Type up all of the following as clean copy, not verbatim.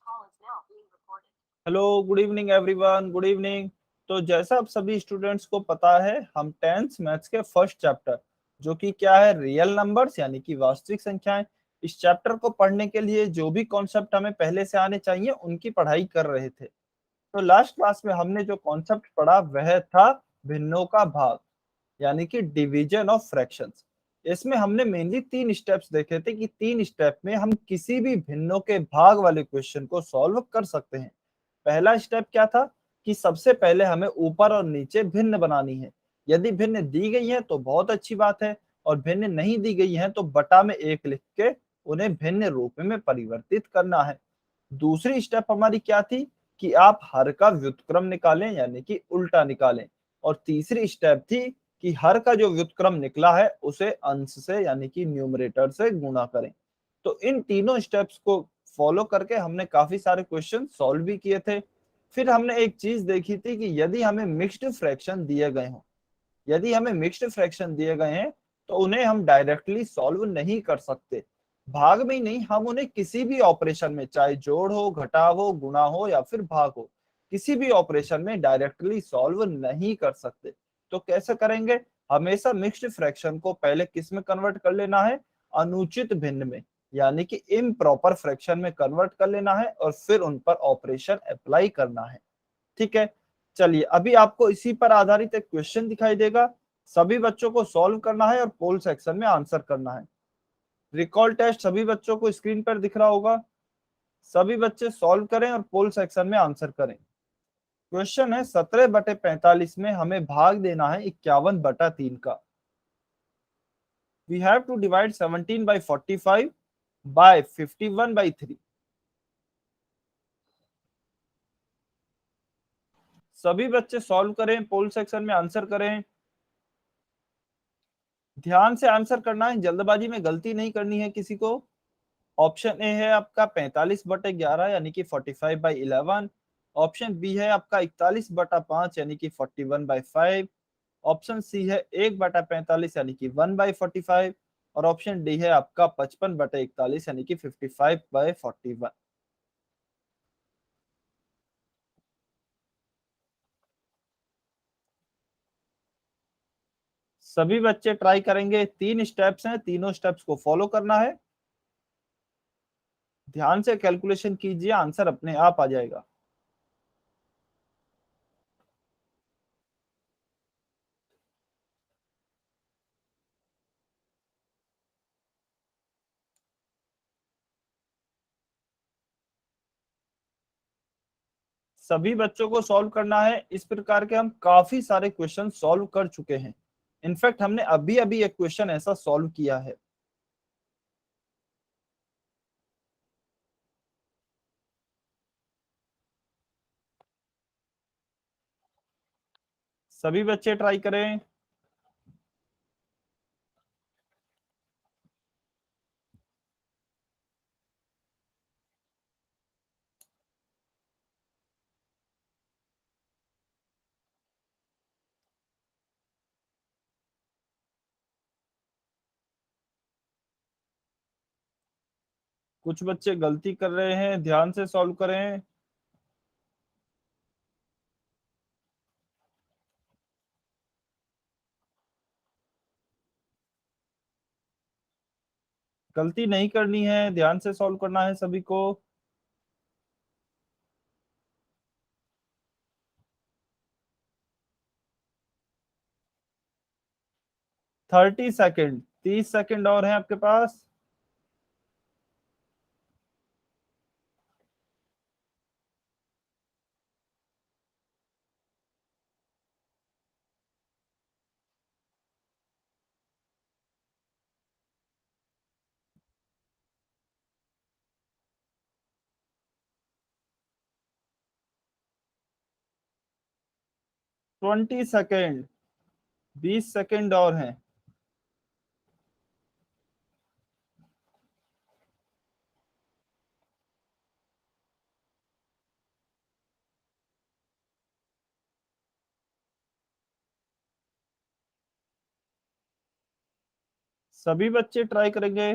Hello, good evening everyone, good evening. तो जैसा आप सभी स्टूडेंट्स को पता है, हम टेंथ मैथ्स के फर्स्ट चैप्टर, जो कि क्या है, रियल नंबर्स यानी कि वास्तविक संख्याएं, इस चैप्टर को पढ़ने के लिए जो भी कॉन्सेप्ट हमें पहले से आने चाहिए उनकी पढ़ाई कर रहे थे। तो लास्ट क्लास में हमने जो कॉन्सेप्ट पढ़ा वह था भिन्नों का भाग, यानी कि डिवीजन ऑफ फ्रैक्शंस। इसमें हमने मेनली तीन स्टेप्स देखे थे कि तीन स्टेप में हम किसी भी भिन्नों के भाग वाले क्वेश्चन को सॉल्व कर सकते हैं। पहला स्टेप क्या था कि सबसे पहले हमें ऊपर और नीचे भिन्न बनानी है। यदि भिन्न दी गई है तो बहुत अच्छी बात है, और भिन्न नहीं दी गई है तो बटा में एक लिख के उन्हें भिन्न रूप में परिवर्तित करना है। दूसरी स्टेप हमारी क्या थी कि आप हर का व्युत्क्रम निकालें, यानी कि उल्टा निकालें। और तीसरी स्टेप थी कि हर का जो व्युत्क्रम निकला है उसे अंश से यानी कि न्यूमरेटर से गुणा करें। तो इन तीनों स्टेप्स को फॉलो करके हमने काफी सारे क्वेश्चन सॉल्व भी किए थे। फिर हमने एक चीज देखी थी कि यदि हमें मिक्स्ड फ्रैक्शन दिए गए हों, यदि हमें मिक्स्ड फ्रैक्शन दिए गए हैं तो उन्हें हम डायरेक्टली सॉल्व नहीं कर सकते। भाग में ही नहीं, हम उन्हें किसी भी ऑपरेशन में, चाहे जोड़ हो, घटाव हो, गुणा हो या फिर भाग हो, किसी भी ऑपरेशन में डायरेक्टली सॉल्व नहीं कर सकते। तो कैसे करेंगे? हमेशा मिक्स्ड फ्रैक्शन को पहले किस में कन्वर्ट कर लेना है? अनुचित भिन्न में, यानी कि इम्प्रॉपर फ्रैक्शन में कन्वर्ट कर लेना है और फिर उन पर ऑपरेशन अप्लाई करना है। ठीक है, चलिए अभी आपको इसी पर आधारित एक क्वेश्चन दिखाई देगा। सभी बच्चों को सॉल्व करना है और पोल सेक्शन में आंसर करना है। रिकॉल टेस्ट सभी बच्चों को स्क्रीन पर दिख रहा होगा। सभी बच्चे सॉल्व करें और पोल सेक्शन में आंसर करें। क्वेश्चन है 17/45 में हमें भाग देना है 51/3 का। We have to divide 17/45 by 51/3। सभी बच्चे सॉल्व करें, पोल सेक्शन में आंसर करें। ध्यान से आंसर करना है, जल्दबाजी में गलती नहीं करनी है किसी को। ऑप्शन ए है आपका 45/11 यानी कि 45/11। ऑप्शन बी है आपका 41/5 यानी कि 41/5। ऑप्शन सी है 1/45 यानी कि 1/45। और ऑप्शन डी है आपका 55/41 यानी कि 55/41। सभी बच्चे ट्राई करेंगे। तीन स्टेप्स हैं, तीनों स्टेप्स को फॉलो करना है। ध्यान से कैलकुलेशन कीजिए, आंसर अपने आप आ जाएगा। सभी बच्चों को सॉल्व करना है। इस प्रकार के हम काफी सारे क्वेश्चन सॉल्व कर चुके हैं। इनफैक्ट हमने अभी अभी एक क्वेश्चन ऐसा सॉल्व किया है। सभी बच्चे ट्राई करें। कुछ बच्चे गलती कर रहे हैं, ध्यान से सॉल्व करें। गलती नहीं करनी है, ध्यान से सॉल्व करना है सभी को। 30 सेकेंड, 30 सेकेंड और हैं आपके पास। ट्वेंटी सेकेंड, 20 सेकेंड और हैं। सभी बच्चे ट्राई करेंगे।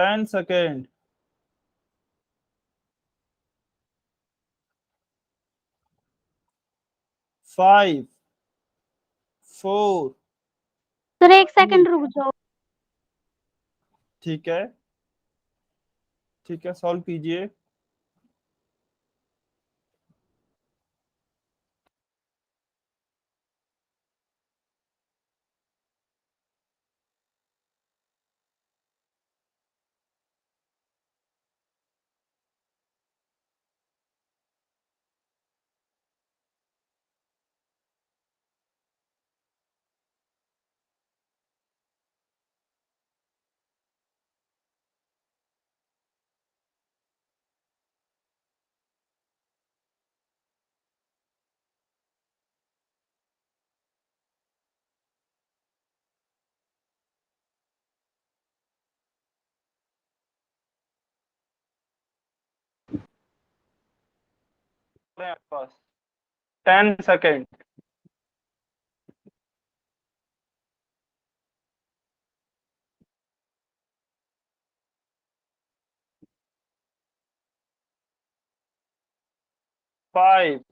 10 सेकेंड। 5 4। सर 1 सेकंड रुक जाओ। ठीक है, ठीक है, सॉल्व कीजिए। आपके पास 10 सेकेंड। 5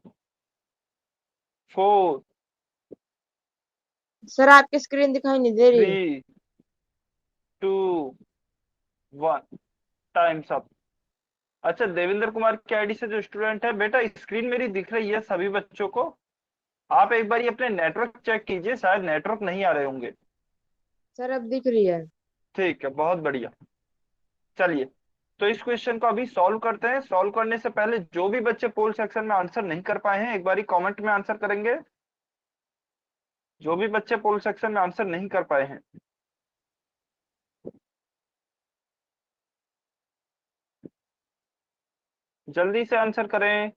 4 सर आपकी स्क्रीन दिखाई नहीं दे रही। 3 2 1। Times up. अच्छा, देवेंद्र कुमार के आईडी से जो स्टूडेंट है, बेटा स्क्रीन मेरी दिख रही है सभी बच्चों को? आप एक बार अपने नेटवर्क चेक कीजिए, शायद नेटवर्क नहीं आ रहे होंगे। सर अब दिख रही है। ठीक है, बहुत बढ़िया। चलिए, तो इस क्वेश्चन को अभी सॉल्व करते हैं। सॉल्व करने से पहले जो भी बच्चे पोल सेक्शन में आंसर नहीं कर पाए हैं, एक बारी कमेंट में आंसर करेंगे। जो भी बच्चे पोल सेक्शन में आंसर नहीं कर पाए हैं, जल्दी से आंसर करें।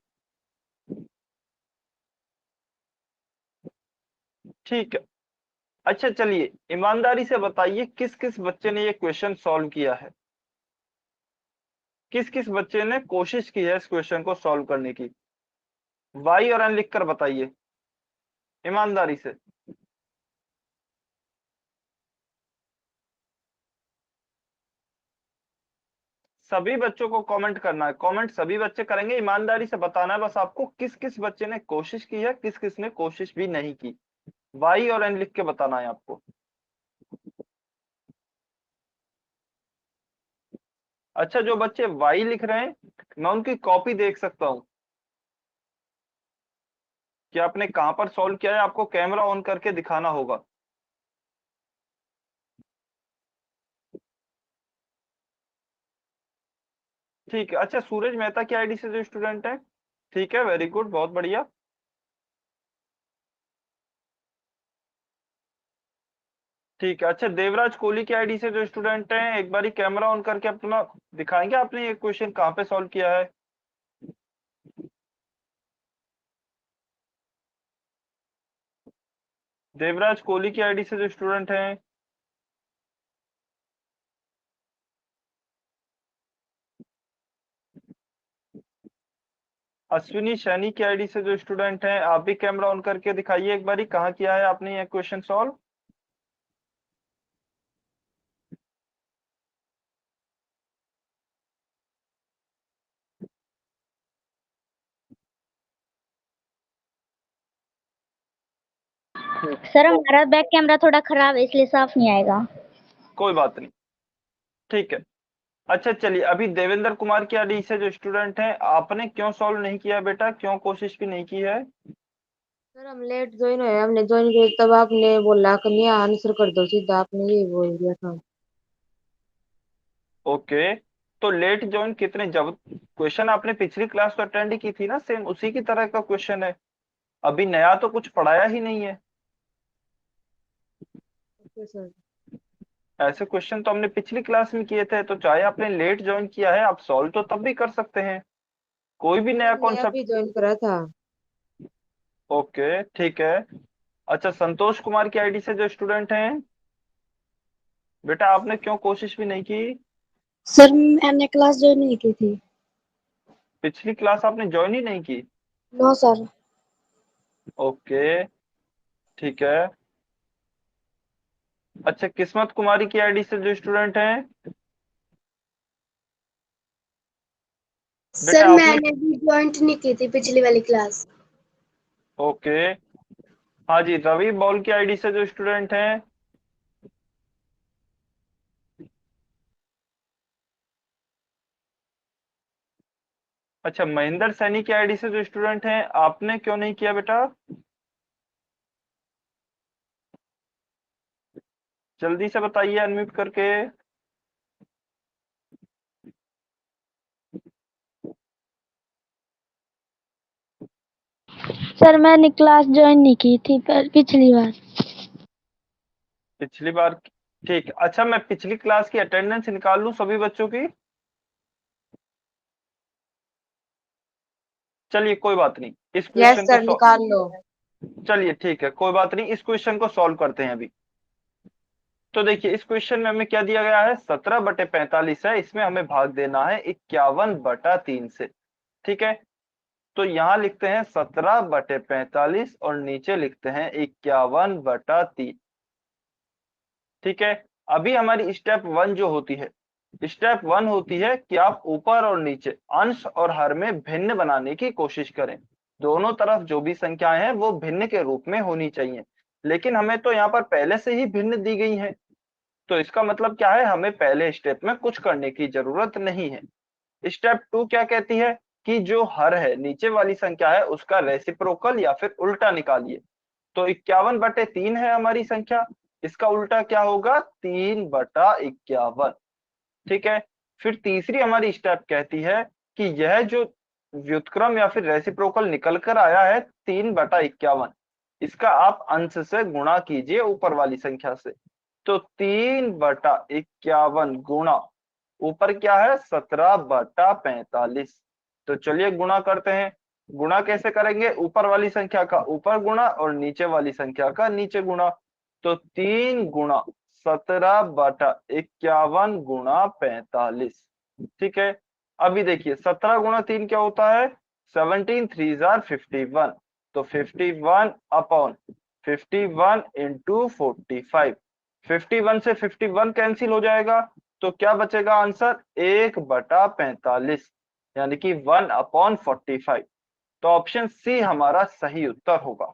ठीक है। अच्छा, चलिए ईमानदारी से बताइए, किस किस बच्चे ने ये क्वेश्चन सॉल्व किया है? किस किस बच्चे ने कोशिश की है इस क्वेश्चन को सॉल्व करने की? वाई और एन लिखकर बताइए ईमानदारी से। सभी बच्चों को कमेंट करना है, कमेंट सभी बच्चे करेंगे। ईमानदारी से बताना है बस आपको, किस किस बच्चे ने कोशिश की है, किस किस ने कोशिश भी नहीं की। वाई और एन लिख के बताना है आपको। अच्छा, जो बच्चे वाई लिख रहे हैं, मैं उनकी कॉपी देख सकता हूँ कि आपने कहां पर सॉल्व किया है। आपको कैमरा ऑन करके दिखाना होगा। ठीक है। अच्छा, सूरज मेहता की आईडी से जो स्टूडेंट है, ठीक है, वेरी गुड, बहुत बढ़िया। ठीक है। अच्छा, देवराज कोहली की आईडी से जो स्टूडेंट हैं, एक बारी कैमरा ऑन करके अपना दिखाएंगे आपने ये क्वेश्चन कहाँ पे सॉल्व किया है? देवराज कोहली की आईडी से जो स्टूडेंट हैं, अश्विनी सैनी की आईडी से जो स्टूडेंट हैं, आप भी कैमरा ऑन करके दिखाइए एक बारी, कहाँ किया है आपने ये क्वेश्चन सॉल्व? सर हमारा बैक कैमरा थोड़ा खराब है इसलिए साफ नहीं आएगा। कोई बात नहीं, ठीक है। अच्छा, चलिए, अभी देवेंद्र कुमार की आईडी से जो स्टूडेंट हैं, आपने क्यों सॉल्व नहीं किया बेटा, क्यों कोशिश भी नहीं की है? सर हम लेट ज्वाइन हुए, हमने ज्वाइन किया तब आपने बोला कि नहीं आंसर कर दो सीधा, आपने ये बोल दिया था। ओके, तो लेट ज्वाइन कितने, जब क्वेश्चन आपने पिछली क्लास तो अटेंड की थी ना, सेम उसी की तरह का क्वेश्चन है। अभी नया तो कुछ पढ़ाया ही नहीं है। Okay sir. ऐसे क्वेश्चन तो हमने पिछली क्लास में किए थे, तो चाहे आपने लेट ज्वाइन किया है, आप सॉल्व तो तब भी कर सकते हैं। कोई भी सर नया हमने कॉन्सेप्ट। अभी ज्वाइन करा था। ओके, ठीक है। अच्छा, संतोष कुमार की आईडी से जो स्टूडेंट हैं, बेटा आपने क्यों कोशिश भी नहीं की? सर मैंने क्लास ज्वाइन नहीं की थी। पिछली क्लास आपने ज्वाइन ही नहीं की? No sir. ओके, ठीक है। अच्छा, किस्मत कुमारी की आईडी से जो स्टूडेंट हैं, सर आपने मैंने भी ज्वाइंट नहीं की थी पिछली वाली क्लास। ओके, हाँ जी, रवि बॉल की आईडी से जो स्टूडेंट हैं, अच्छा महेंद्र सैनी की आईडी से जो स्टूडेंट हैं, आपने क्यों नहीं किया बेटा? जल्दी से बताइए अनम्यूट करके। सर मैंने क्लास ज्वाइन नहीं की थी पर पिछली बार। पिछली बार, ठीक। अच्छा, मैं पिछली क्लास की अटेंडेंस निकाल लूं सभी बच्चों की? चलिए कोई बात नहीं, इस यस क्वेश्चन को सर, निकाल लो। चलिए ठीक है, कोई बात नहीं, इस क्वेश्चन को सॉल्व करते हैं अभी। तो देखिए, इस क्वेश्चन में हमें क्या दिया गया है, 17/45 है, इसमें हमें भाग देना है 51/3 से। ठीक है, तो यहाँ लिखते हैं 17/45 और नीचे लिखते हैं 51/3। ठीक है, अभी हमारी स्टेप 1 जो होती है, स्टेप 1 होती है कि आप ऊपर और नीचे अंश और हर में भिन्न बनाने की कोशिश करें। दोनों तरफ जो भी संख्याएं हैं वो भिन्न के रूप में होनी चाहिए, लेकिन हमें तो यहाँ पर पहले से ही भिन्न दी गई है, तो इसका मतलब क्या है, हमें पहले स्टेप में कुछ करने की जरूरत नहीं है। स्टेप 2 क्या कहती है कि जो हर है, नीचे वाली संख्या है, उसका रेसिप्रोकल या फिर उल्टा निकालिए। तो 51/3 है हमारी संख्या, इसका उल्टा क्या होगा, 3/51। ठीक है, फिर तीसरी हमारी स्टेप कहती है कि यह जो व्युत्क्रम या फिर रेसिप्रोकल निकल कर आया है 3/51, इसका आप अंश से गुणा कीजिए ऊपर वाली संख्या से। तो 3/51 गुणा ऊपर क्या है, 17/45। तो चलिए गुणा करते हैं। गुणा कैसे करेंगे, ऊपर वाली संख्या का ऊपर गुणा और नीचे वाली संख्या का नीचे गुणा। तो 3 गुणा 17/51 गुणा 45। ठीक है, अभी देखिए 17 गुणा 3 क्या होता है, 17 3 जार 51। तो 51/51 इंटू 45, 51 से 51 कैंसिल हो जाएगा, तो क्या बचेगा आंसर, 1/45, यानी कि 1/45। तो ऑप्शन सी हमारा सही उत्तर होगा।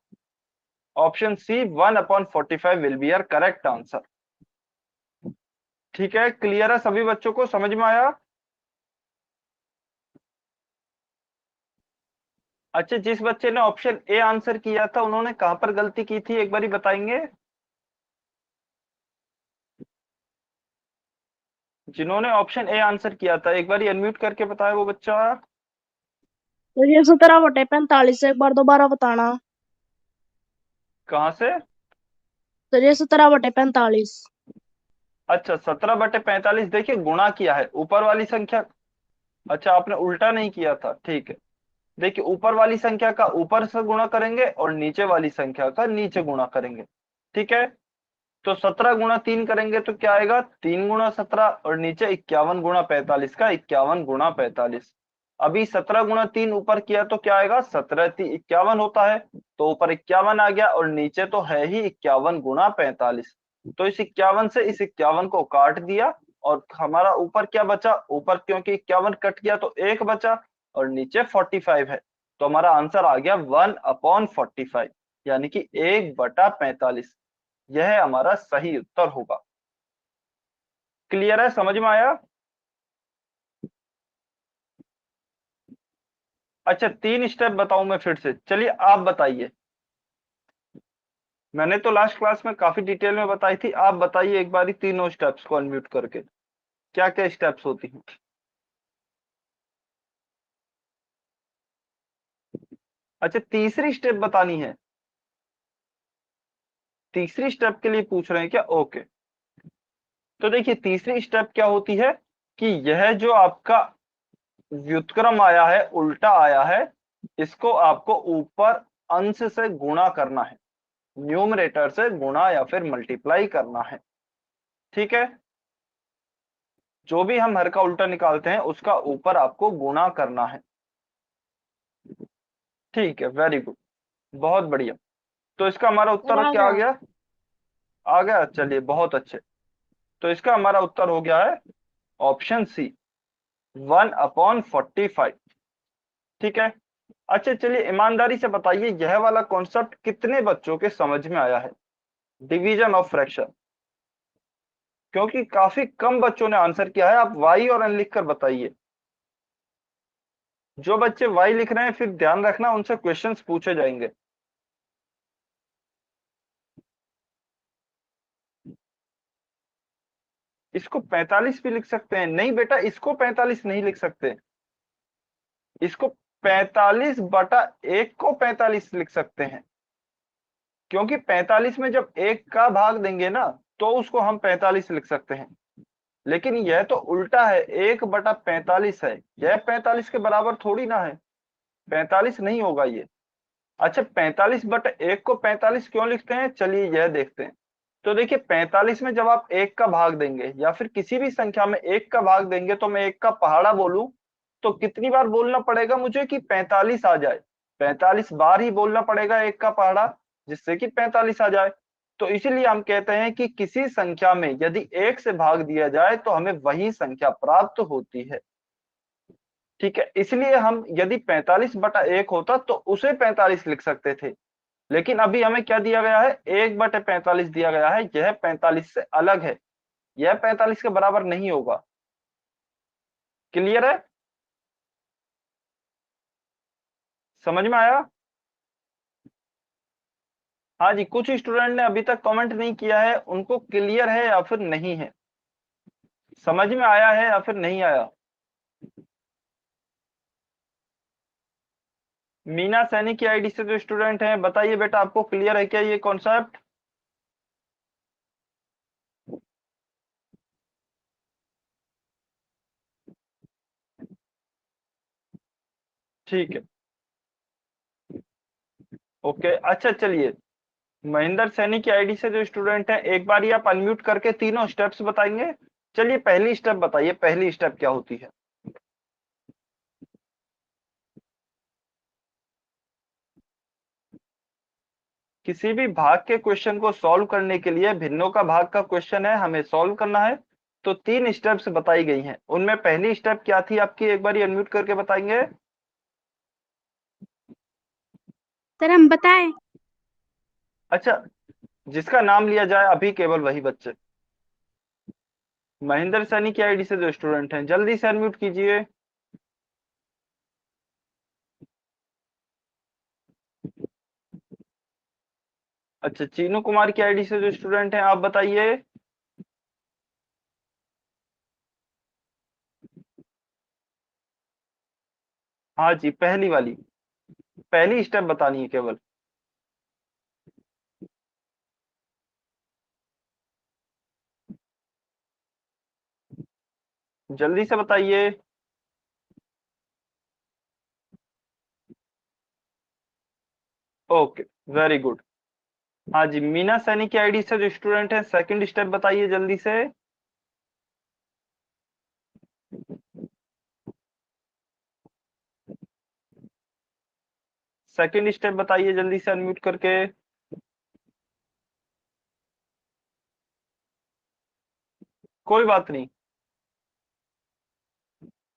Option C 1/45 will be your correct answer. ठीक है, क्लियर है सभी बच्चों को, समझ में आया? अच्छा, जिस बच्चे ने ऑप्शन ए आंसर किया था उन्होंने कहां पर गलती की थी, एक बारी बताएंगे? जिन्होंने ऑप्शन ए आंसर किया था एक बारी अनम्यूट करके बताया वो बच्चा। तो ये 17/45 एक बार दोबारा बताना। कहां से? तो ये 17/45। अच्छा, 17/45, देखिए गुणा किया है ऊपर वाली संख्या। अच्छा, आपने उल्टा नहीं किया था, ठीक है। देखिए, ऊपर वाली संख्या का ऊपर से गुणा करेंगे और नीचे वाली संख्या का नीचे गुणा करेंगे। ठीक है, तो 17 गुणा 3 करेंगे तो क्या आएगा, 3 गुणा 17, और नीचे 51 गुणा 45 का 51 गुणा 45। अभी 17 गुणा 3 ऊपर किया तो क्या आएगा, 17 3 51 होता है, तो ऊपर 51 आ गया और नीचे तो है ही 51 गुणा 45। तो इस 51 से इस 51 को काट दिया और हमारा ऊपर क्या बचा, ऊपर क्योंकि 51 कट गया तो 1 बचा और नीचे 45 है, तो हमारा आंसर आ गया 1/45, यानी कि 1/45। यह हमारा सही उत्तर होगा। क्लियर है, समझ में आया? अच्छा, 3 स्टेप बताऊं मैं फिर से, चलिए आप बताइए। मैंने तो लास्ट क्लास में काफी डिटेल में बताई थी, आप बताइए एक बारी तीनों स्टेप्स को अनम्यूट करके, क्या क्या स्टेप्स होती हैं। अच्छा, तीसरी स्टेप बतानी है, तीसरी स्टेप के लिए पूछ रहे हैं क्या? ओके, तो देखिए तीसरी स्टेप क्या होती है कि यह जो आपका व्युत्क्रम आया है, उल्टा आया है, इसको आपको ऊपर अंश से गुणा करना है, न्यूमरेटर से गुणा या फिर मल्टीप्लाई करना है। ठीक है, जो भी हम हर का उल्टा निकालते हैं उसका ऊपर आपको गुणा करना है। ठीक है, वेरी गुड, बहुत बढ़िया। तो इसका हमारा सर उत्तर आ क्या आ गया। गया? आ गया, चलिए बहुत अच्छे। तो इसका हमारा उत्तर हो गया है ऑप्शन सी। 1/45। ठीक है। अच्छा चलिए ईमानदारी से बताइए यह वाला कॉन्सेप्ट कितने बच्चों के समझ में आया है, डिवीजन ऑफ फ्रैक्शन? क्योंकि काफी कम बच्चों ने आंसर किया है। आप वाई और एन लिखकर बताइए। जो बच्चे वाई लिख रहे हैं फिर ध्यान रखना उनसे क्वेश्चंस पूछे जाएंगे। इसको 45 भी लिख सकते हैं। नहीं बेटा, इसको 45 नहीं लिख सकते। इसको 45/1 को 45 लिख सकते हैं, क्योंकि 45 में जब 1 का भाग देंगे ना तो उसको हम 45 लिख सकते हैं। लेकिन यह तो उल्टा है, 1/45 है। यह 45 के बराबर थोड़ी ना है, 45 नहीं होगा ये। अच्छा 45/1 को 45 क्यों लिखते हैं, चलिए यह देखते हैं। तो देखिए 45 में जब आप 1 का भाग देंगे या फिर किसी भी संख्या में 1 का भाग देंगे, तो मैं 1 का पहाड़ा बोलूं तो कितनी बार बोलना पड़ेगा मुझे कि 45 आ जाए? 45 बार ही बोलना पड़ेगा 1 का पहाड़ा, जिससे कि 45 आ जाए। तो इसीलिए हम कहते हैं कि किसी संख्या में यदि 1 से भाग दिया जाए तो हमें वही संख्या प्राप्त होती है। ठीक है, इसलिए हम यदि 45/1 होता तो उसे 45 लिख सकते थे। लेकिन अभी हमें क्या दिया गया है, 1/45 दिया गया है। यह 45 से अलग है, यह 45 के बराबर नहीं होगा। क्लियर है? समझ में आया? हाँ जी, कुछ स्टूडेंट ने अभी तक कमेंट नहीं किया है, उनको क्लियर है या फिर नहीं है, समझ में आया है या फिर नहीं आया? मीना सैनी की आईडी से जो स्टूडेंट हैं बताइए बेटा, आपको क्लियर है क्या ये कॉन्सेप्ट? ठीक है, ओके। अच्छा चलिए, महेंद्र सैनी की आईडी से जो स्टूडेंट है एक बार ही आप अनम्यूट करके तीनों स्टेप्स बताएंगे। चलिए पहली स्टेप बताइए, पहली स्टेप क्या होती है? किसी भी भाग के क्वेश्चन को सॉल्व करने के लिए, भिन्नों का भाग का क्वेश्चन है, हमें सॉल्व करना है, तो 3 स्टेप्स बताई गई हैं। उनमें पहली स्टेप क्या थी आपकी, एक बार अनम्यूट करके बताएंगे। सर हम बताएं? अच्छा, जिसका नाम लिया जाए अभी केवल वही बच्चे। महेंद्र सैनी की आईडी से जो स्टूडेंट हैं जल्दी से अनम्यूट कीजिए। अच्छा, चीनू कुमार की आईडी से जो स्टूडेंट हैं आप बताइए। हाँ जी, पहली वाली, पहली स्टेप बतानी है केवल। जल्दी से बताइए। Okay, very good. हाँ जी, मीना सैनी की आईडी से जो स्टूडेंट है सेकंड स्टेप बताइए जल्दी से। सेकंड स्टेप बताइए जल्दी से अनम्यूट करके। कोई बात नहीं,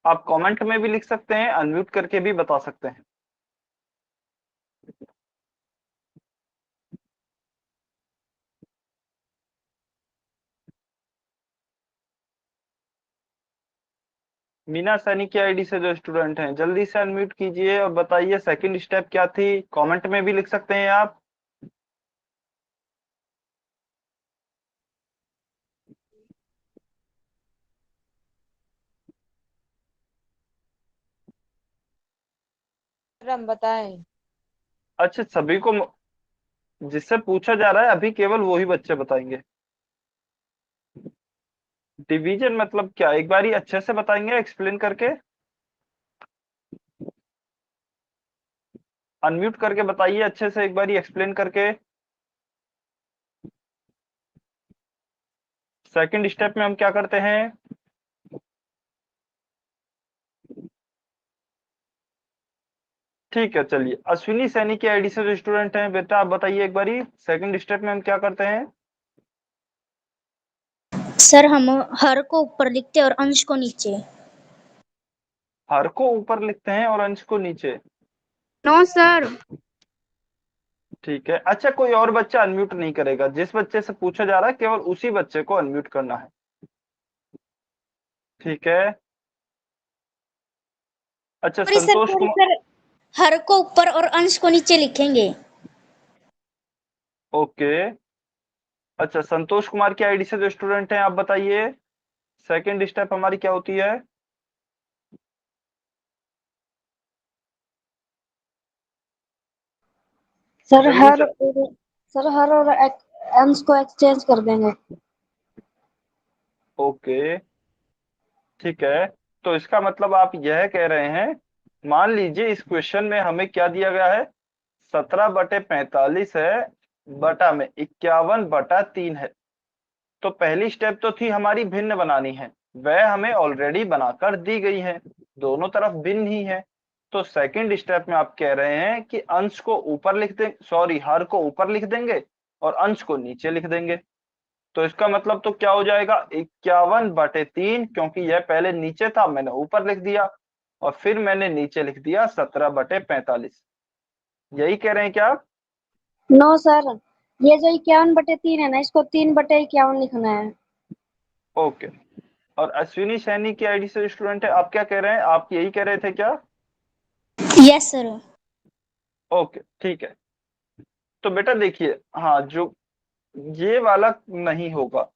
आप कमेंट में भी लिख सकते हैं, अनम्यूट करके भी बता सकते हैं। मीना सैनी की आईडी से जो स्टूडेंट हैं जल्दी से अनम्यूट कीजिए और बताइए सेकंड स्टेप क्या थी। कमेंट में भी लिख सकते हैं आप। सर हम बताएं? अच्छा, सभी को जिससे पूछा जा रहा है अभी केवल वही बच्चे बताएंगे। डिवीजन मतलब क्या, एक बार ही अच्छे से बताएंगे एक्सप्लेन करके। अनम्यूट करके बताइए अच्छे से, एक बार ही एक्सप्लेन करके। सेकंड स्टेप में हम क्या करते हैं? ठीक है, चलिए अश्विनी सैनी की आईडी से जो स्टूडेंट हैं बेटा आप बताइए एक बारी, सेकंड स्टेप में हम क्या करते हैं? सर हम हर को ऊपर लिखते और अंश को नीचे। हर को ऊपर लिखते हैं और अंश को नीचे? No sir. ठीक है, अच्छा कोई और बच्चा अनम्यूट नहीं करेगा, जिस बच्चे से पूछा जा रहा है केवल उसी बच्चे को अनम्यूट करना है। ठीक है, अच्छा सॉरी सर, संतोष सॉरी कुमार। सर, हर को ऊपर और अंश को नीचे लिखेंगे। ओके, अच्छा संतोष कुमार की आईडी से जो स्टूडेंट हैं आप बताइए, सेकंड स्टेप हमारी क्या होती है? सर जल्दी हर से। सर हर और अंश को एक्सचेंज कर देंगे। ओके ठीक है, तो इसका मतलब आप यह कह रहे हैं, मान लीजिए इस क्वेश्चन में हमें क्या दिया गया है, 17/45 है, बटा में 51/3 है। तो पहली स्टेप तो थी हमारी भिन्न बनानी है, वह हमें ऑलरेडी बनाकर दी गई है, दोनों तरफ भिन्न ही है। तो सेकंड स्टेप में आप कह रहे हैं कि अंश को ऊपर लिख दें, सॉरी हर को ऊपर लिख देंगे और अंश को नीचे लिख देंगे। तो इसका मतलब तो क्या हो जाएगा, 51/3, क्योंकि यह पहले नीचे था मैंने ऊपर लिख दिया और फिर मैंने नीचे लिख दिया 17/45। यही कह रहे हैं क्या आप? नो सर, ये जो 51/3 है ना, इसको 3/51 लिखना है। ओके, और अश्विनी सैनी की आईडी से स्टूडेंट है, आप क्या कह रहे हैं, आप यही कह रहे थे क्या? Yes sir. ओके ठीक है, तो बेटा देखिए, हाँ जो ये वाला नहीं होगा,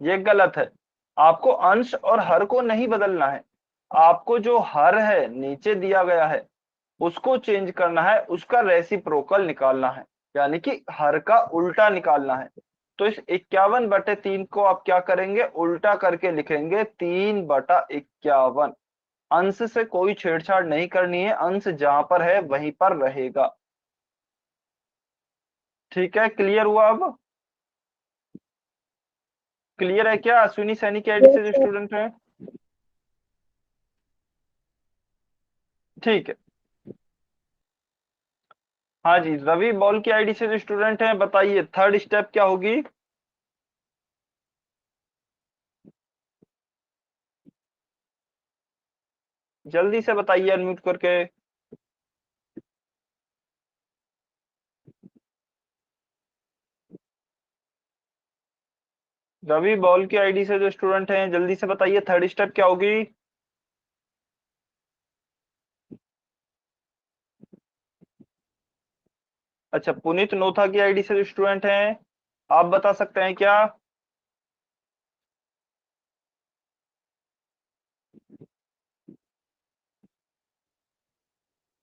ये गलत है। आपको अंश और हर को नहीं बदलना है, आपको जो हर है नीचे दिया गया है उसको चेंज करना है, उसका रेसिप्रोकल निकालना है, यानी कि हर का उल्टा निकालना है। तो इस 51/3 को आप क्या करेंगे, उल्टा करके लिखेंगे 3/51। अंश से कोई छेड़छाड़ नहीं करनी है, अंश जहां पर है वहीं पर रहेगा। ठीक है, क्लियर हुआ अब? क्लियर है क्या? अश्विनी सैनी की आईडी से जो स्टूडेंट है, ठीक है। हाँ जी, रवि बॉल की आईडी से जो स्टूडेंट हैं बताइए, थर्ड स्टेप क्या होगी? जल्दी से बताइए अनम्यूट करके। रवि बॉल की आईडी से जो स्टूडेंट हैं जल्दी से बताइए, थर्ड स्टेप क्या होगी? अच्छा, पुनीत नोथा की आईडी से जो स्टूडेंट हैं आप बता सकते हैं क्या?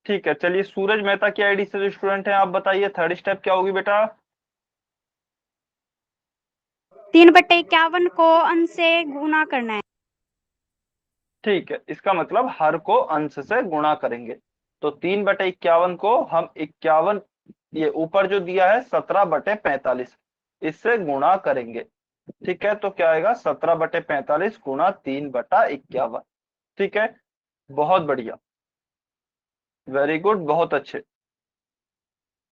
ठीक है, चलिए सूरज मेहता की आईडी से जो स्टूडेंट हैं आप बताइए, थर्ड स्टेप क्या होगी बेटा? 3/51 को अंश से गुणा करना है। ठीक है, इसका मतलब हर को अंश से गुणा करेंगे। तो 3/51 को हम 51, ये ऊपर जो दिया है 17/45, इससे गुणा करेंगे। ठीक है, तो क्या आएगा, 17/45 गुणा 3/51। ठीक है, बहुत बढ़िया, वेरी गुड, बहुत अच्छे।